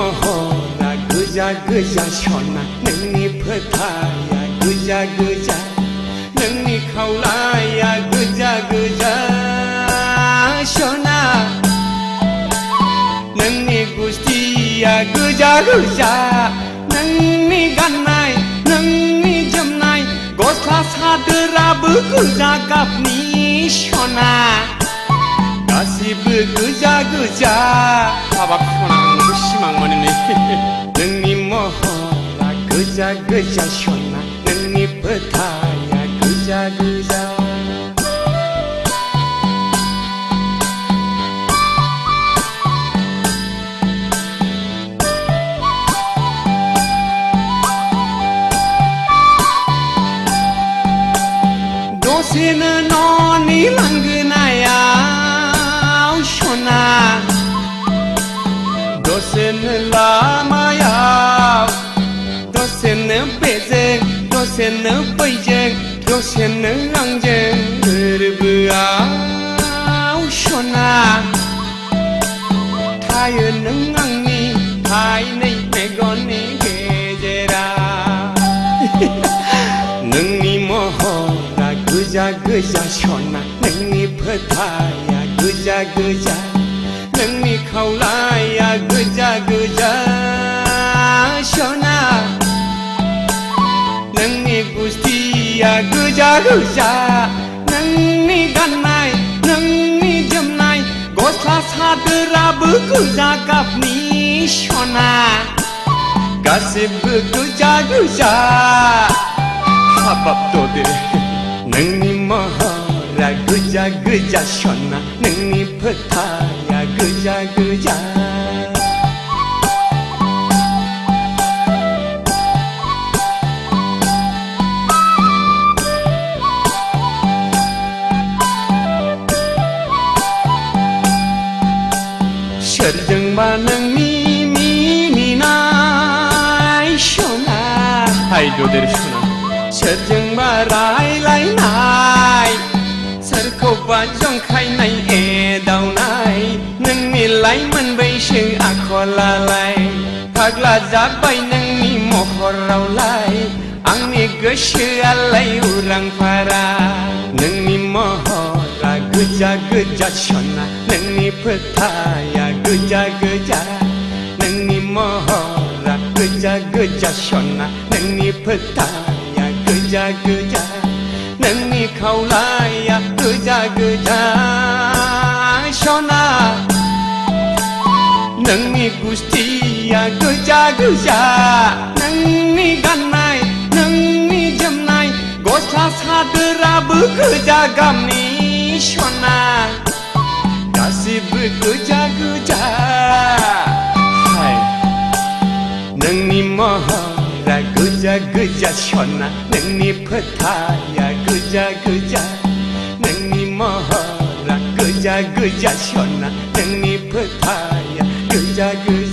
महरा गोजा गोजा सना नोंनि फोथाया गोजा गोजा नोंनि खावलाया गोजा गोजा सना नोंनि गुस्थिया गोजा गोजा नोंनि गाननाय नोंनि जोमनाय गस्ला सादोराबो गोजा गाबनि सना गासिबो गोजा गोजा हाबाब सना आंबो सिमां मोनो नोंनि महरा गोजा गोजा सना नोंनि फोथाया गोजा गोजा दसेनो न'नि लांगोनायाव सना दसेनो लामायाव दसेनो बेजों दसेनो बैजों दसेनो आंजों गोरबोआव सना थायो नों आंनि थाइनै मेगननि गेजेराव नोंनि महरा गोजा गोजा सना नोंनि फोथाया गोजा गोजा नोंनि खावलाया गोजा गोजा सना नोंनि गुस्थिया गोजा गोजा नोंनि गाननाय नोंनि जोमनाय गस्ला सादोराबो गोजा गाबनि सना गासिबो गोजा गोजा हाबाब ददे नोंनि महरा गोजा गोजा सना नोंनि फोथाया गोजा गोजा सोरजोंबा नोंनि मिनिनाय सना हाय ददेर सना सोरजोंबा रायलायनाय सोरखौबा जंखायनाय एदावनाय नोंनि लाइमोन बैसो आखलालाय फाग्ला जाबाय नोंनि महरावलाय आंनि गोसोआलाय उरां फारा नोंनि महरा गोजा गोजा सना नोंनि फोथाया गोजा गोजा नोंनि महरा गोजा गोजा सना नोंनि फोथाया गोजा गोजा नोंनि खावलाया गोजा गोजा सना नोंनि गुस्थिया गोजा गोजा नोंनि गाननाय नोंनि जोमनाय गस्ला सादोराबो गोजा गाबनि सना गासिबो गोजा गोजा हाय नोंनि महरा गोजा गोजा सना नोंनि फोथाया गोजा गोजा नोंनि महरा गोजा गोजा सना नोंनि फोथाया गोजा गोजा